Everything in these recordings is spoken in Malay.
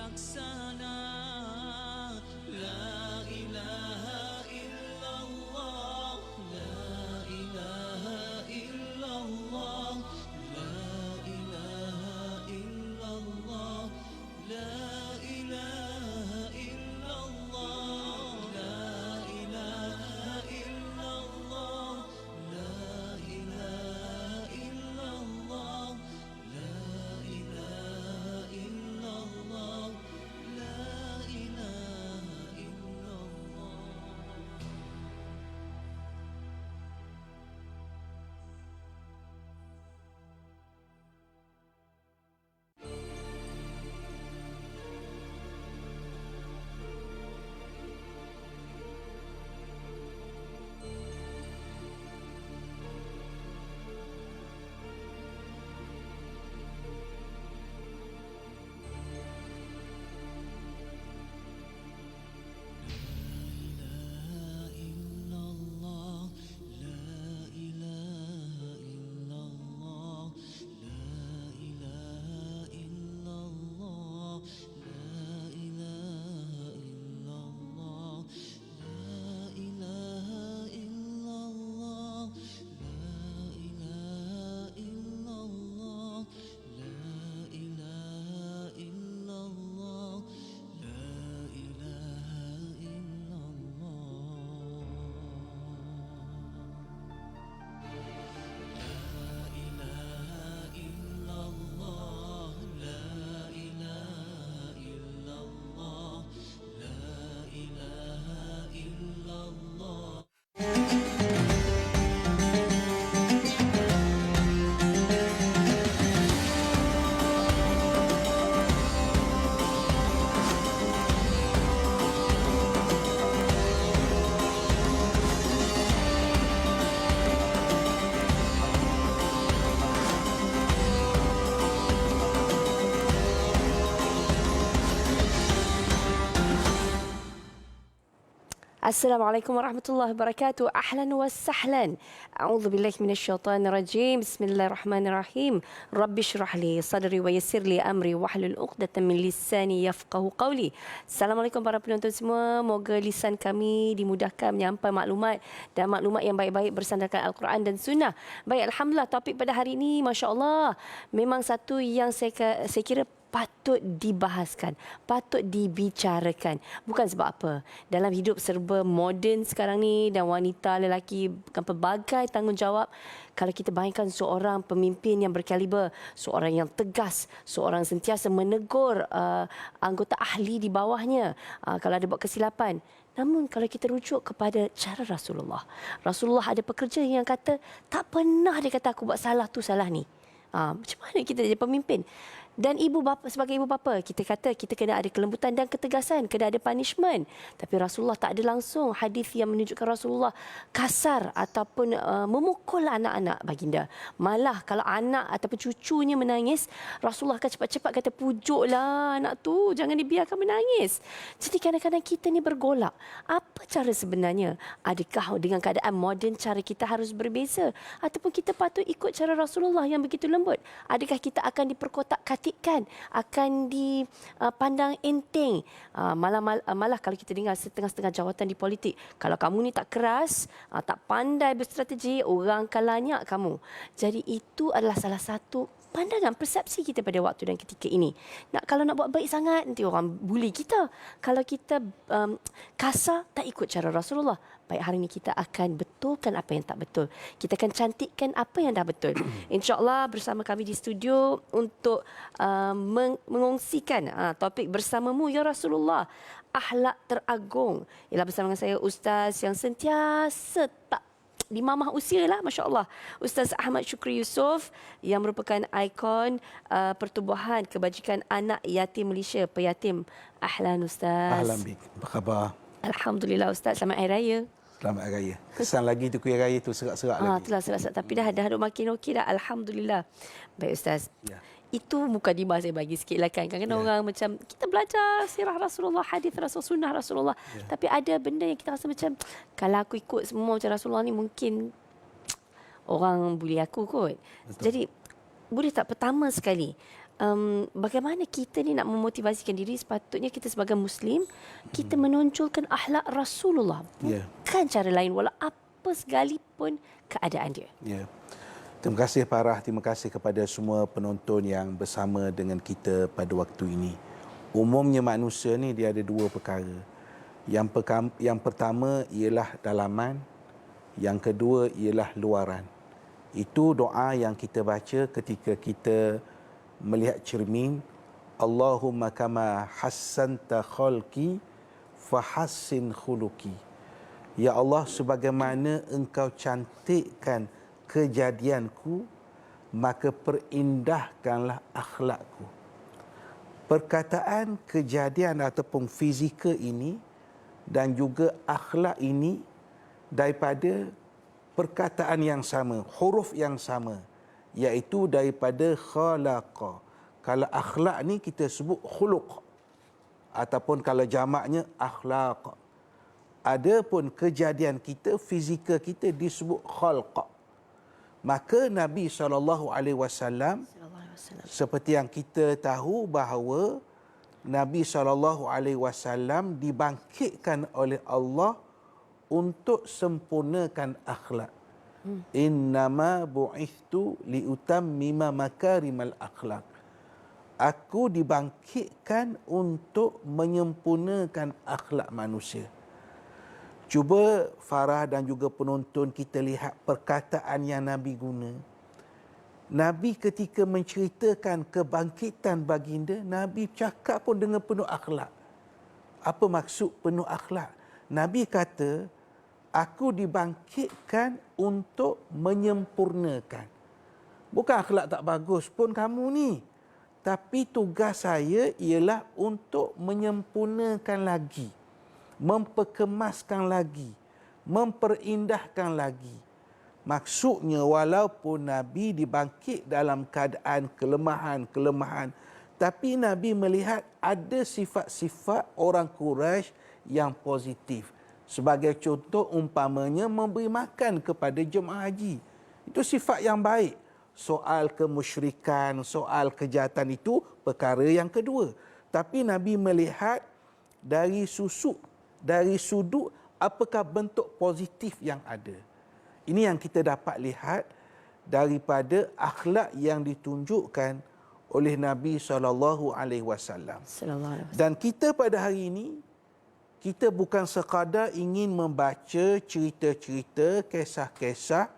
terlaksana. La ilaha illallah, la ilaha illallah, la ilaha illallah, la ilaha illallah, la ilaha illallah, la ilaha illallah, la ilaha illallah, la ilaha illallah. Assalamualaikum warahmatullahi wabarakatuh. Ahlan wa sahlan. A'udzu billahi minasyaitonir rajim. Bismillahirrahmanirrahim. Rabbi shrah li sadri wa yassir li amri wahlul 'uqdatam min lisani yafqahu qawli. Assalamualaikum para penonton semua. Moga lisan kami dimudahkan menyampaikan maklumat dan maklumat yang baik-baik bersandarkan Al-Quran dan Sunnah. Baik, alhamdulillah, topik pada hari ini masya-Allah memang satu yang saya kira patut dibahaskan, patut dibicarakan. Bukan sebab apa? Dalam hidup serba moden sekarang ni dan wanita, lelaki bukan pelbagai tanggungjawab. Kalau kita bayangkan seorang pemimpin yang berkaliber, seorang yang tegas, seorang sentiasa menegur anggota ahli di bawahnya kalau ada buat kesilapan. Namun kalau kita rujuk kepada cara Rasulullah, Rasulullah ada pekerja yang kata tak pernah dia kata aku buat salah tu salah ni. Macam mana kita jadi pemimpin? Dan ibu bapa, sebagai ibu bapa, kita kata kita kena ada kelembutan dan ketegasan, kena ada punishment. Tapi Rasulullah tak ada langsung hadis yang menunjukkan Rasulullah kasar ataupun memukul anak-anak baginda. Malah kalau anak ataupun cucunya menangis, Rasulullah akan cepat-cepat kata pujuklah anak tu, jangan dibiarkan menangis. Jadi kadang-kadang kita ni bergolak. Apa cara sebenarnya? Adakah dengan keadaan moden cara kita harus berbeza? Ataupun kita patut ikut cara Rasulullah yang begitu lembut? Adakah kita akan diperkotak-katikkan, akan dipandang enteng? Malah kalau kita dengar setengah-setengah jawatan di politik, kalau kamu ni tak keras, tak pandai berstrategi, orang akan lanyak kamu. Jadi itu adalah salah satu pandangan, persepsi kita pada waktu dan ketika ini. Kalau nak buat baik sangat, nanti orang bully kita. Kalau kita kasar, tak ikut cara Rasulullah. Baik, hari ini kita akan betulkan apa yang tak betul. Kita akan cantikkan apa yang dah betul. InsyaAllah bersama kami di studio untuk mengongsikan topik bersamamu, Ya Rasulullah, akhlak teragung. Ialah bersama dengan saya, Ustaz yang sentiasa tak di mamah usia lah, Masya Allah, Ustaz Ahmad Syukri Yusof, yang merupakan ikon pertubuhan kebajikan anak yatim Malaysia, Peyatim. Ahlan Ustaz. Ahlan bik. Apa khabar? Alhamdulillah Ustaz, selamat Hari Raya. Selamat Hari Raya. Kesan lagi tu kuih raya tu serak-serak lagi. Itulah serak-serak, tapi dah makin okey dah, Alhamdulillah. Baik Ustaz. Ya. Itu mukadimah saya bagi sikit lah kan. Kadang-kadang orang macam kita belajar sirah Rasulullah, hadis Rasul, sunnah Rasulullah. Tapi ada benda yang kita rasa macam kalau aku ikut semua macam Rasulullah ni mungkin orang bully aku kot. Betul. Jadi boleh tak pertama sekali bagaimana kita ni nak memotivasikan diri? Sepatutnya kita sebagai Muslim, kita menonjolkan akhlak Rasulullah. Ya. Bukan cara lain, walau apa segalipun keadaan dia. Ya. Terima kasih Farah, terima kasih kepada semua penonton yang bersama dengan kita pada waktu ini. Umumnya manusia ni dia ada dua perkara. Yang pertama ialah dalaman, yang kedua ialah luaran. Itu doa yang kita baca ketika kita melihat cermin. Allahumma kama hassanta khalqi fahassin khuluqi. Ya Allah, sebagaimana engkau cantikkan kejadianku, maka perindahkanlah akhlakku. Perkataan kejadian ataupun fizikal ini dan juga akhlak ini daripada perkataan yang sama, huruf yang sama, iaitu daripada khalaqa. Kalau akhlak ni kita sebut khuluq, ataupun kalau jamaknya akhlaq. Adapun kejadian kita, fizikal kita disebut khalqa. Maka Nabi SAW, seperti yang kita tahu bahawa Nabi SAW dibangkitkan oleh Allah untuk sempurnakan akhlak. Innama bu'ithtu liutammima makarimal akhlak. Aku dibangkitkan untuk menyempurnakan akhlak manusia. Cuba Farah dan juga penonton kita lihat perkataan yang Nabi guna. Nabi ketika menceritakan kebangkitan baginda, Nabi cakap pun dengan penuh akhlak. Apa maksud penuh akhlak? Nabi kata, aku dibangkitkan untuk menyempurnakan. Bukan akhlak tak bagus pun kamu ni. Tapi tugas saya ialah untuk menyempurnakan lagi. Memperkemaskan lagi, memperindahkan lagi. Maksudnya walaupun Nabi dibangkit dalam keadaan kelemahan, tapi Nabi melihat ada sifat-sifat orang Quraisy yang positif. Sebagai contoh umpamanya memberi makan kepada jemaah haji. Itu sifat yang baik. Soal kemusyrikan, soal kejahatan itu perkara yang kedua. Tapi Nabi melihat dari sudut apakah bentuk positif yang ada. Ini yang kita dapat lihat daripada akhlak yang ditunjukkan oleh Nabi SAW. Dan kita pada hari ini, kita bukan sekadar ingin membaca cerita-cerita, kisah-kisah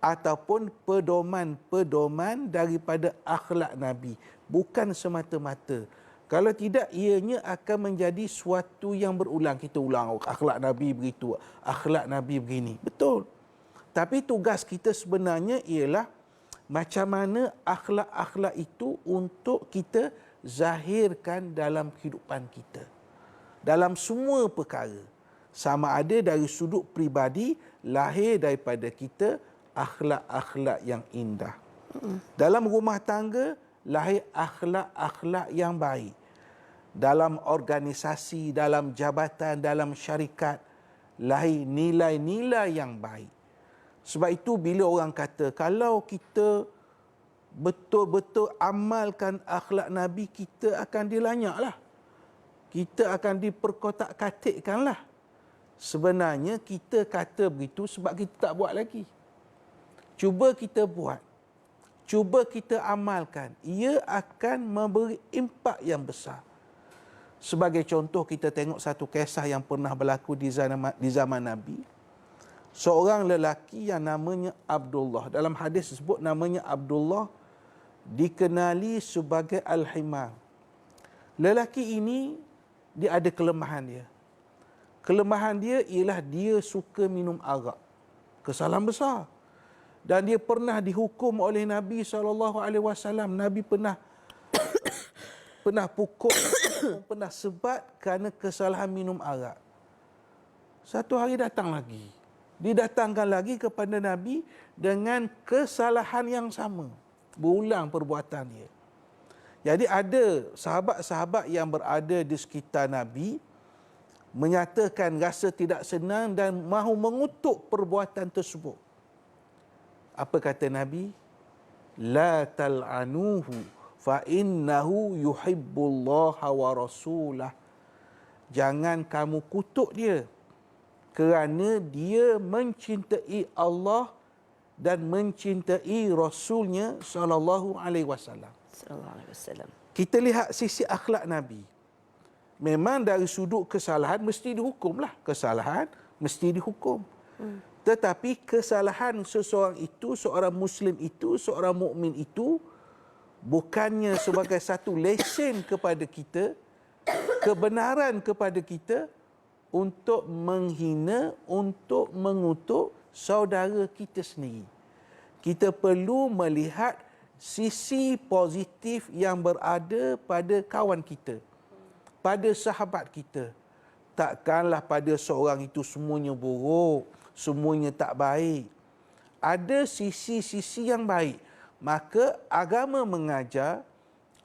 ataupun pedoman-pedoman daripada akhlak Nabi. Bukan semata-mata. Kalau tidak, ianya akan menjadi suatu yang berulang. Kita ulang, akhlak Nabi begitu, akhlak Nabi begini. Betul. Tapi tugas kita sebenarnya ialah macam mana akhlak-akhlak itu untuk kita zahirkan dalam kehidupan kita. Dalam semua perkara. Sama ada dari sudut peribadi, lahir daripada kita akhlak-akhlak yang indah. Dalam rumah tangga, lahir akhlak-akhlak yang baik. Dalam organisasi, dalam jabatan, dalam syarikat, lahir nilai-nilai yang baik. Sebab itu bila orang kata, kalau kita betul-betul amalkan akhlak Nabi, kita akan dilanyaklah. Kita akan diperkotak-katikkanlah. Sebenarnya kita kata begitu sebab kita tak buat lagi. Cuba kita buat. Cuba kita amalkan. Ia akan memberi impak yang besar. Sebagai contoh, kita tengok satu kisah yang pernah berlaku di zaman Nabi. Seorang lelaki yang namanya Abdullah. Dalam hadis disebut namanya Abdullah, dikenali sebagai Al-Himar. Lelaki ini, dia ada kelemahan dia. Kelemahan dia ialah dia suka minum arak. Kesalahan besar. Dan dia pernah dihukum oleh Nabi SAW. Nabi pernah pukul, pernah sebat kerana kesalahan minum arak. Satu hari datang lagi. Didatangkan lagi kepada Nabi dengan kesalahan yang sama. Berulang perbuatan dia. Jadi ada sahabat-sahabat yang berada di sekitar Nabi menyatakan rasa tidak senang dan mahu mengutuk perbuatan tersebut. Apa kata Nabi? La tal'anuhu fa innahu yuhibbullaha wa rasulah. Jangan kamu kutuk dia kerana dia mencintai Allah dan mencintai Rasulnya sallallahu alaihi wasallam. Sallallahu alaihi wasallam. Kita lihat sisi akhlak Nabi. Memang dari sudut kesalahan mesti dihukumlah. Kesalahan mesti dihukum. Tetapi kesalahan seseorang itu, seorang Muslim itu, seorang mukmin itu bukannya sebagai satu lesen kepada kita, kebenaran kepada kita untuk menghina, untuk mengutuk saudara kita sendiri. Kita perlu melihat sisi positif yang berada pada kawan kita, pada sahabat kita. Takkanlah pada seorang itu semuanya buruk, semuanya tak baik. Ada sisi-sisi yang baik. Maka agama mengajar,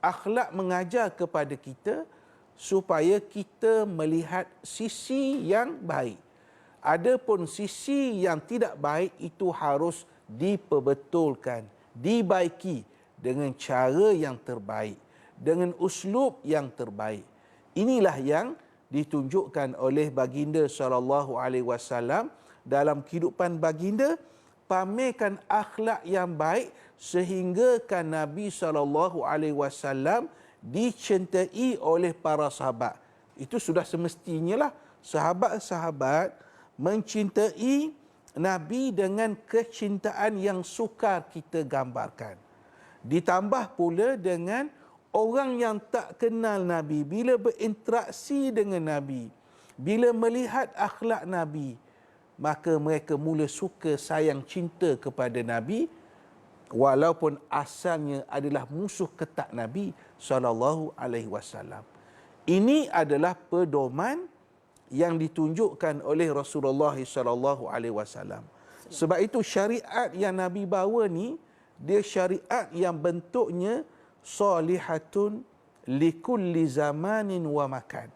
akhlak mengajar kepada kita supaya kita melihat sisi yang baik. Adapun sisi yang tidak baik itu harus diperbetulkan, dibaiki dengan cara yang terbaik, dengan uslub yang terbaik. Inilah yang ditunjukkan oleh baginda sallallahu alaihi wasallam dalam kehidupan baginda, pamerkan akhlak yang baik sehingga kan Nabi sallallahu alaihi wasallam dicintai oleh para sahabat. Itu sudah semestinya lah sahabat-sahabat mencintai Nabi dengan kecintaan yang sukar kita gambarkan. Ditambah pula dengan orang yang tak kenal Nabi, bila berinteraksi dengan Nabi, bila melihat akhlak Nabi, maka mereka mula suka, sayang, cinta kepada Nabi, walaupun asalnya adalah musuh ketat Nabi SAW. Ini adalah pedoman yang ditunjukkan oleh Rasulullah SAW. Sebab itu syariat yang Nabi bawa ni, dia syariat yang bentuknya salihatun likulli zamanin wa makan.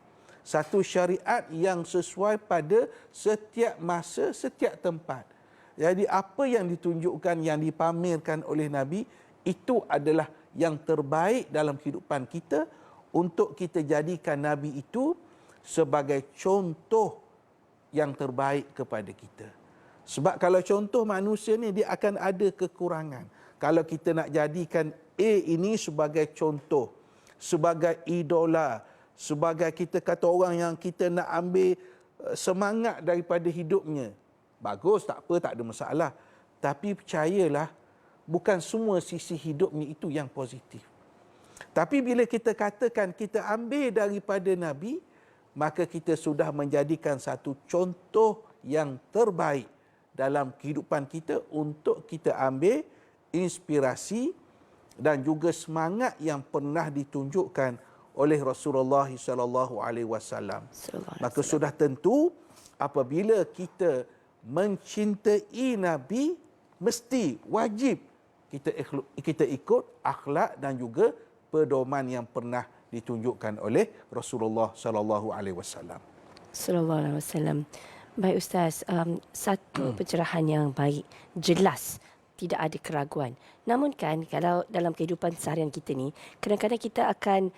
Satu syariat yang sesuai pada setiap masa, setiap tempat. Jadi apa yang ditunjukkan, yang dipamerkan oleh Nabi, itu adalah yang terbaik dalam kehidupan kita untuk kita jadikan Nabi itu sebagai contoh yang terbaik kepada kita. Sebab kalau contoh manusia ni, dia akan ada kekurangan. Kalau kita nak jadikan A ini sebagai contoh, sebagai idola, sebagai kita kata orang yang kita nak ambil semangat daripada hidupnya, bagus, tak apa, tak ada masalah. Tapi percayalah, bukan semua sisi hidupnya itu yang positif. Tapi bila kita katakan kita ambil daripada Nabi, maka kita sudah menjadikan satu contoh yang terbaik dalam kehidupan kita untuk kita ambil inspirasi dan juga semangat yang pernah ditunjukkan oleh Rasulullah SAW. Maka sudah tentu apabila kita mencintai Nabi, mesti wajib kita ikut akhlak dan juga pedoman yang pernah ditunjukkan oleh Rasulullah SAW. Sallallahu alaihi wasallam. Baik Ustaz, satu pencerahan yang baik, jelas, tidak ada keraguan. Namun kan kalau dalam kehidupan seharian kita ni, kadang-kadang kita akan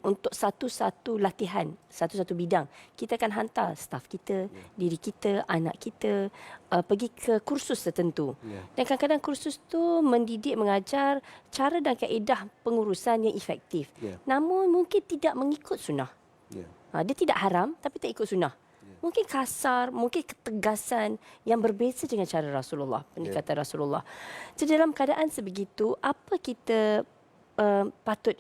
untuk satu-satu latihan, satu-satu bidang, kita akan hantar staf kita, diri kita, anak kita pergi ke kursus tertentu. Dan kadang-kadang kursus tu mendidik, mengajar cara dan kaedah pengurusan yang efektif. Namun mungkin tidak mengikut sunnah. Dia tidak haram tapi tak ikut sunnah. Mungkin kasar, mungkin ketegasan yang berbeza dengan cara Rasulullah, pendekatan Rasulullah. Jadi dalam keadaan sebegitu, apa kita patut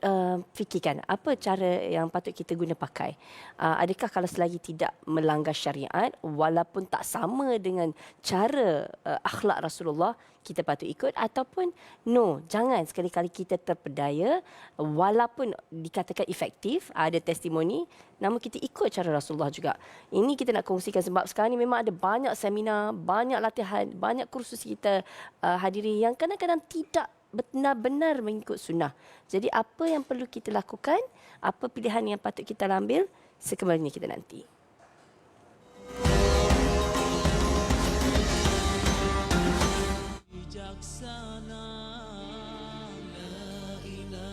fikirkan? Apa cara yang patut kita guna pakai? Adakah kalau selagi tidak melanggar syariat, walaupun tak sama dengan cara akhlak Rasulullah, kita patut ikut? Ataupun no, jangan sekali-kali kita terpedaya, walaupun dikatakan efektif, ada testimoni, namun kita ikut cara Rasulullah juga. Ini kita nak kongsikan sebab sekarang ni memang ada banyak seminar, banyak latihan, banyak kursus kita hadiri yang kadang-kadang tidak benar-benar mengikut sunnah. Jadi apa yang perlu kita lakukan? Apa pilihan yang patut kita ambil? Sekembalinya kita nanti. Bijaksana, la ilaha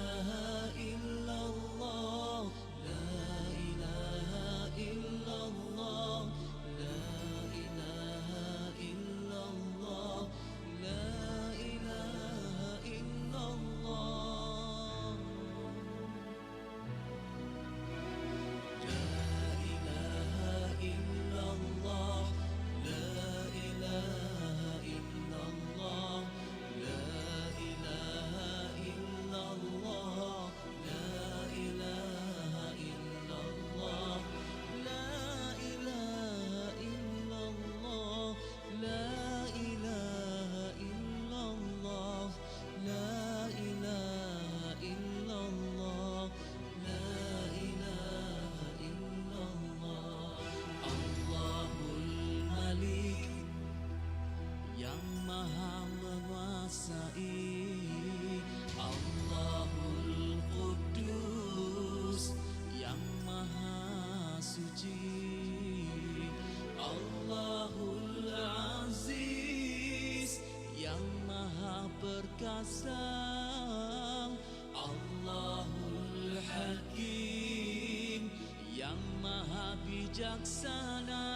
bijaksana.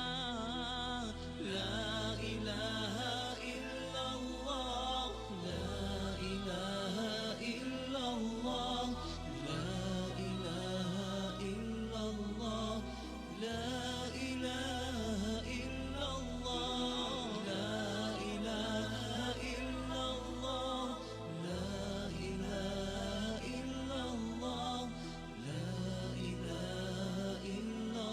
La ilaha illallah, la ilaha illallah, la ilaha illallah, la ilaha illallah, la ilaha illallah, la ilaha illallah, la ilaha illallah, la ilaha illallah.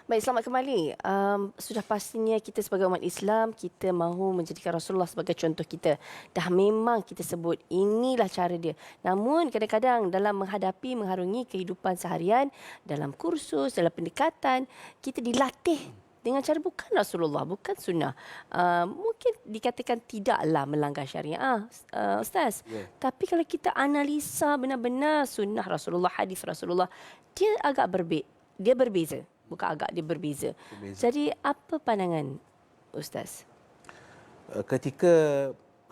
Baik, selamat kembali. Sudah pastinya kita sebagai umat Islam, kita mahu menjadikan Rasulullah sebagai contoh kita. Dah memang kita sebut inilah cara dia. Namun kadang-kadang dalam mengharungi kehidupan seharian, dalam kursus, dalam pendekatan, kita dilatih dengan cara bukan Rasulullah, bukan sunnah. Mungkin dikatakan tidaklah melanggar syariah, Ustaz. Ya. Tapi kalau kita analisa benar-benar sunnah Rasulullah, hadis Rasulullah, dia agak berbeza. Bukan agak, dia berbeza. Jadi apa pandangan Ustaz? Ketika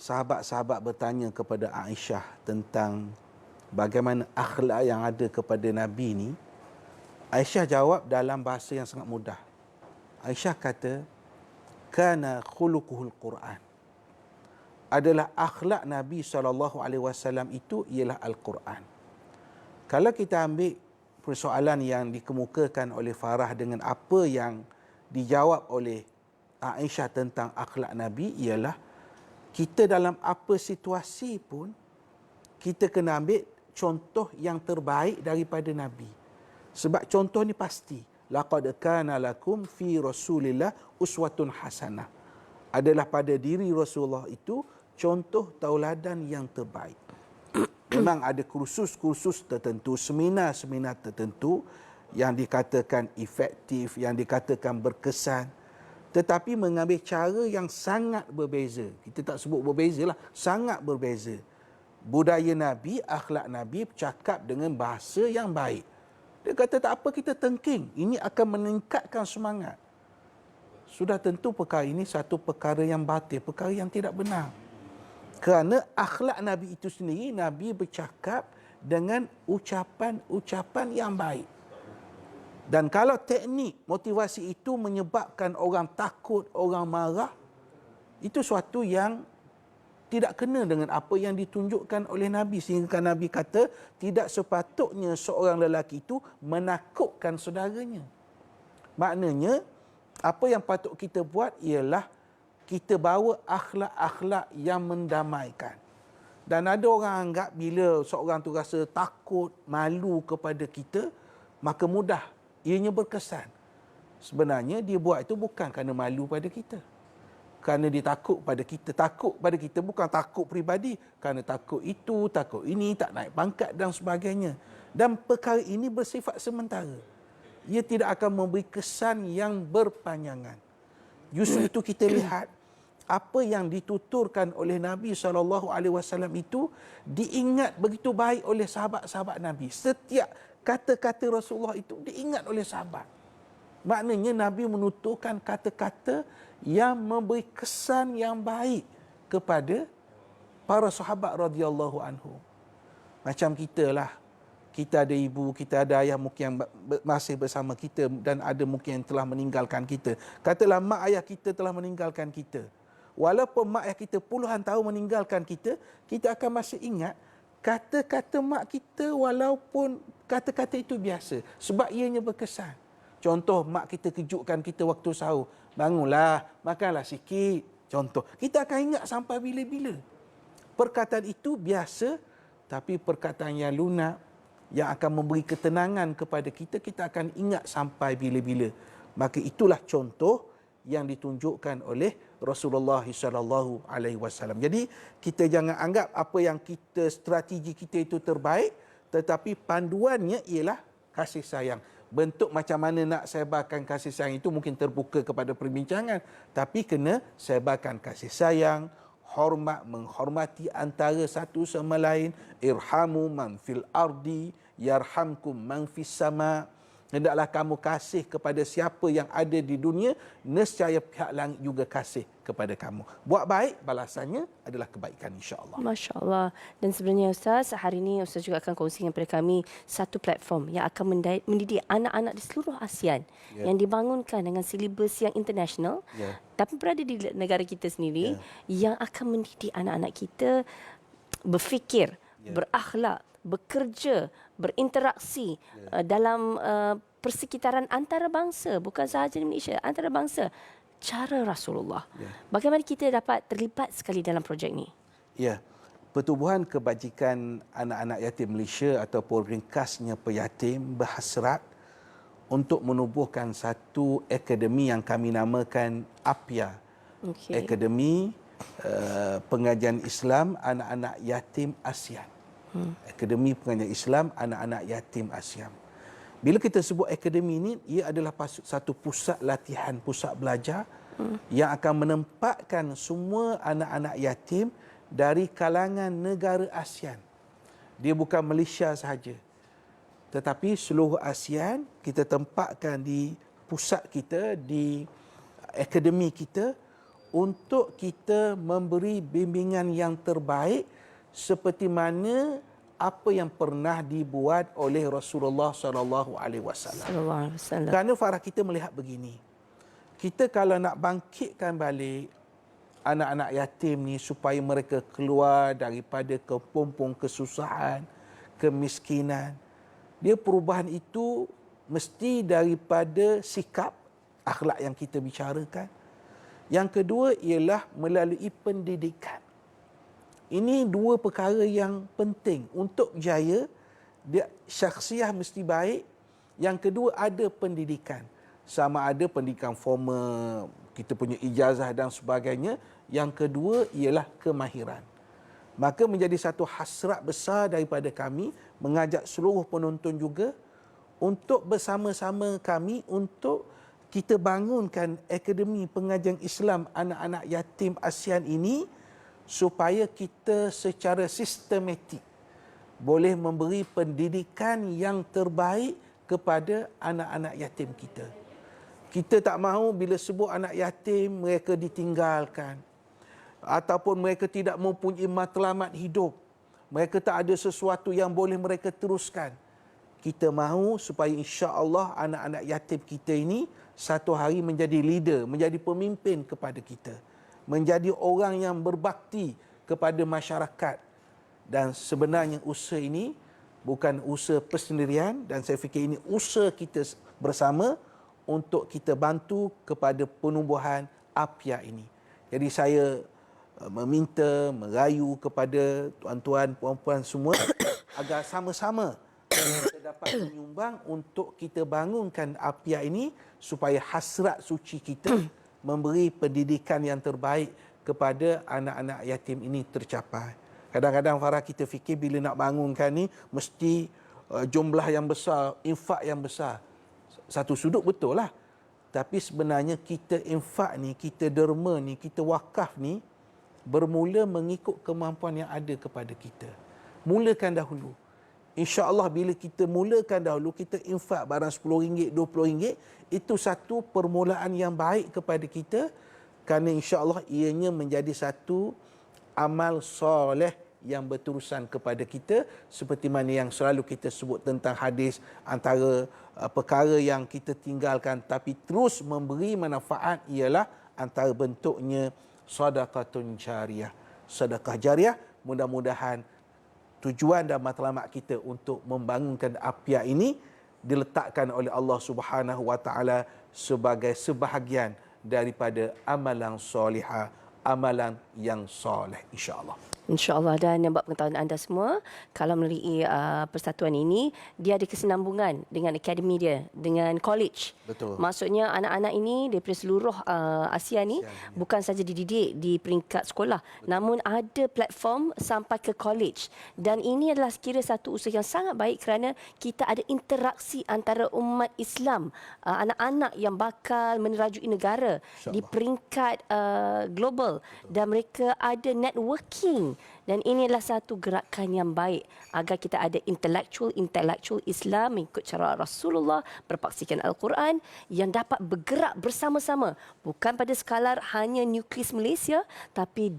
sahabat-sahabat bertanya kepada Aisyah tentang bagaimana akhlak yang ada kepada Nabi ni, Aisyah jawab dalam bahasa yang sangat mudah. Aisyah kata, kana khuluquhul Quran. Adalah akhlak Nabi SAW itu ialah Al-Quran. Kalau kita ambil persoalan yang dikemukakan oleh Farah dengan apa yang dijawab oleh Aisyah tentang akhlak Nabi ialah kita dalam apa situasi pun kita kena ambil contoh yang terbaik daripada Nabi. Sebab contoh ni pasti. Laqad kana lakum fi Rasulillah uswatun hasanah. Adalah pada diri Rasulullah itu contoh tauladan yang terbaik. Memang ada kursus-kursus tertentu, seminar-seminar tertentu yang dikatakan efektif, yang dikatakan berkesan. Tetapi mengambil cara yang sangat berbeza. Kita tak sebut berbeza lah, sangat berbeza. Budaya Nabi, akhlak Nabi bercakap dengan bahasa yang baik. Dia kata tak apa kita tengking, ini akan meningkatkan semangat. Sudah tentu perkara ini satu perkara yang batil, perkara yang tidak benar. Kerana akhlak Nabi itu sendiri, Nabi bercakap dengan ucapan-ucapan yang baik. Dan kalau teknik motivasi itu menyebabkan orang takut, orang marah, itu suatu yang tidak kena dengan apa yang ditunjukkan oleh Nabi. Sehingga Nabi kata, tidak sepatutnya seorang lelaki itu menakutkan saudaranya. Maknanya, apa yang patut kita buat ialah kita bawa akhlak-akhlak yang mendamaikan. Dan ada orang anggap bila seorang tu rasa takut, malu kepada kita, maka mudah ianya berkesan. Sebenarnya dia buat itu bukan kerana malu pada kita. Kerana dia takut pada kita. Takut pada kita bukan takut peribadi. Kerana takut itu, takut ini, tak naik pangkat dan sebagainya. Dan perkara ini bersifat sementara. Ia tidak akan memberi kesan yang berpanjangan. Justru itu kita lihat apa yang dituturkan oleh Nabi SAW itu diingat begitu baik oleh sahabat-sahabat Nabi. Setiap kata-kata Rasulullah itu diingat oleh sahabat. Maknanya Nabi menuturkan kata-kata yang memberi kesan yang baik kepada para sahabat radhiyallahu anhum. Macam kita lah. Kita ada ibu, kita ada ayah mungkin yang masih bersama kita dan ada mungkin yang telah meninggalkan kita. Katalah mak ayah kita telah meninggalkan kita. Walaupun mak ayah kita puluhan tahun meninggalkan kita, kita akan masih ingat kata-kata mak kita walaupun kata-kata itu biasa. Sebab ianya berkesan. Contoh, mak kita kejutkan kita waktu sahur. Bangunlah, makanlah sikit. Contoh, kita akan ingat sampai bila-bila. Perkataan itu biasa, tapi perkataan yang lunak, yang akan memberi ketenangan kepada kita, kita akan ingat sampai bila-bila. Maka itulah contoh yang ditunjukkan oleh Rasulullah SAW. Jadi kita jangan anggap apa yang kita, strategi kita itu terbaik, tetapi panduannya ialah kasih sayang. Bentuk macam mana nak sebarkan kasih sayang itu mungkin terbuka kepada perbincangan, tapi kena sebarkan kasih sayang, hormat, menghormati antara satu sama lain. Irhamu man fil ardi yarhamkum man fis sama. hendaklah kamu kasih kepada siapa yang ada di dunia, nescaya pihak langit juga kasih kepada kamu. Buat baik, balasannya adalah kebaikan, insya-Allah. Masya Allah. Dan sebenarnya Ustaz, hari ini Ustaz juga akan kongsikan kepada kami satu platform yang akan mendidik anak-anak di seluruh ASEAN yang dibangunkan dengan silibus yang international, tapi berada di negara kita sendiri, yang akan mendidik anak-anak kita berfikir, berakhlak, bekerja, berinteraksi dalam persekitaran antarabangsa, bukan sahaja di Malaysia, antarabangsa, cara Rasulullah. Bagaimana kita dapat terlibat sekali dalam projek ini? Ya, Pertubuhan Kebajikan Anak-anak Yatim Malaysia ataupun ringkasnya Peyatim berhasrat untuk menubuhkan satu akademi yang kami namakan APIA. Akademi Pengajian Islam Anak-anak Yatim ASEAN. Akademi Pengajian Islam Anak-anak Yatim ASEAN. Bila kita sebut akademi ini, ia adalah satu pusat latihan, pusat belajar yang akan menempatkan semua anak-anak yatim dari kalangan negara ASEAN. Dia bukan Malaysia sahaja, tetapi seluruh ASEAN kita tempatkan di pusat kita, di akademi kita, untuk kita memberi bimbingan yang terbaik seperti mana apa yang pernah dibuat oleh Rasulullah sallallahu alaihi wasallam. Kerana Farah, kita melihat begini. Kita kalau nak bangkitkan balik anak-anak yatim ni supaya mereka keluar daripada kepompong kesusahan, kemiskinan, dia perubahan itu mesti daripada sikap, akhlak yang kita bicarakan. Yang kedua ialah melalui pendidikan. Ini dua perkara yang penting untuk jaya. Dia syakhsiah mesti baik. Yang kedua, ada pendidikan. Sama ada pendidikan formal, kita punya ijazah dan sebagainya. Yang kedua ialah kemahiran. Maka menjadi satu hasrat besar daripada kami mengajak seluruh penonton juga untuk bersama-sama kami untuk kita bangunkan Akademi Pengajian Islam Anak-anak Yatim ASEAN ini, supaya kita secara sistematik boleh memberi pendidikan yang terbaik kepada anak-anak yatim kita. Kita tak mahu bila sebut anak yatim mereka ditinggalkan ataupun mereka tidak mempunyai matlamat hidup. Mereka tak ada sesuatu yang boleh mereka teruskan. Kita mahu supaya insya-Allah anak-anak yatim kita ini satu hari menjadi leader, menjadi pemimpin kepada kita, menjadi orang yang berbakti kepada masyarakat. Dan sebenarnya usaha ini bukan usaha persendirian, dan saya fikir ini usaha kita bersama untuk kita bantu kepada penumbuhan APIA ini. Jadi saya meminta, merayu kepada tuan-tuan, puan-puan semua agar sama-sama kita dapat menyumbang untuk kita bangunkan APIA ini supaya hasrat suci kita memberi pendidikan yang terbaik kepada anak-anak yatim ini tercapai. Kadang-kadang Farah, kita fikir bila nak bangunkan ni mesti jumlah yang besar, infak yang besar. Satu sudut betul lah. Tapi sebenarnya kita infak ni, kita derma ni, kita wakaf ni bermula mengikut kemampuan yang ada kepada kita. Mulakan dahulu. InsyaAllah bila kita mulakan dahulu, kita infak barang RM10, RM20, itu satu permulaan yang baik kepada kita, kerana insyaAllah ianya menjadi satu amal soleh yang berterusan kepada kita, seperti mana yang selalu kita sebut tentang hadis, antara perkara yang kita tinggalkan tapi terus memberi manfaat ialah antara bentuknya sedekahun jariyah. Sedekah jariyah, mudah-mudahan tujuan dan matlamat kita untuk membangunkan APIA ini diletakkan oleh Allah Subhanahu Wa Taala sebagai sebahagian daripada amalan solihah, amalan yang soleh, insya-Allah. InsyaAllah. Dan buat pengetahuan anda semua, kalau melalui persatuan ini, dia ada kesinambungan dengan akademi dia, dengan college. Betul. Maksudnya anak-anak ini daripada seluruh ASEAN ni bukan saja dididik di peringkat sekolah, namun ada platform sampai ke college. Dan ini adalah sekira satu usaha yang sangat baik kerana kita ada interaksi antara umat Islam, anak-anak yang bakal menerajui negara di peringkat global, dan mereka ada networking Dan ini adalah satu gerakan yang baik agar kita ada intellectual Islam mengikut cara Rasulullah, berpaksikan Al-Quran yang dapat bergerak bersama-sama, bukan pada skala hanya nuklis Malaysia, tapi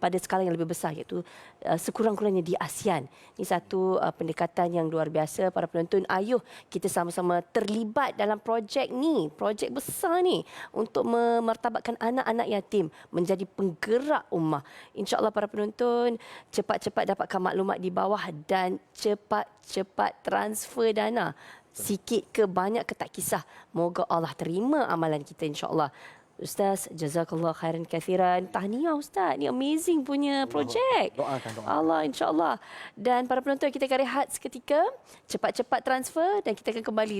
pada skala yang lebih besar, iaitu sekurang-kurangnya di ASEAN. Ini satu pendekatan yang luar biasa. Para penonton, ayuh kita sama-sama terlibat dalam projek ni, projek besar ni, untuk memartabatkan anak-anak yatim menjadi penggerak ummah. InsyaAllah para penonton cepat-cepat dapatkan maklumat di bawah dan cepat-cepat transfer dana. Sikit ke banyak ke tak kisah. Moga Allah terima amalan kita insyaAllah. Ustaz, jazakallah khairan kathiran. Tahniah Ustaz, ni amazing punya projek. Doakan. Allah, insyaAllah. Dan para penonton, kita akan rehat seketika. Cepat-cepat transfer dan kita akan kembali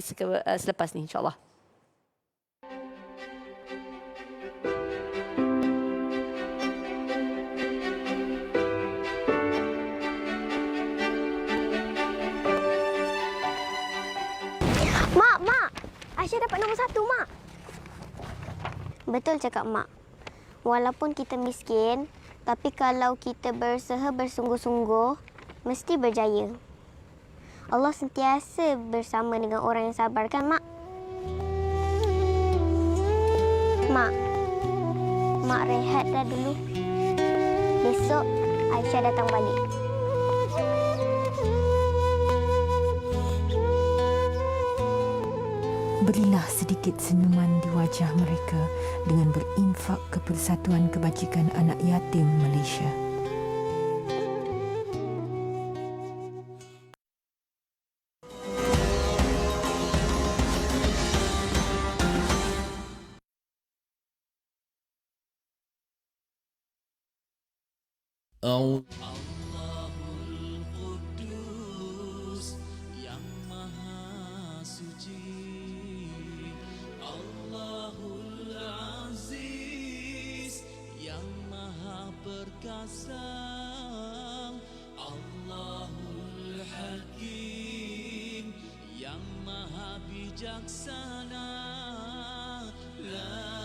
selepas ni insyaAllah. Mak, Aisyah dapat nombor 1, Mak. Betul cakap Mak. Walaupun kita miskin, tapi kalau kita berusaha bersungguh-sungguh, mesti berjaya. Allah sentiasa bersama dengan orang yang sabar, kan, Mak? Mak rehat dah dulu. Besok Aisyah datang balik. Berilah sedikit senyuman di wajah mereka dengan berinfak ke Persatuan Kebajikan Anak Yatim Malaysia. Allahul Qudus yang maha suci, Allahul Aziz yang maha perkasa, Allahul Hakim yang maha bijaksana. La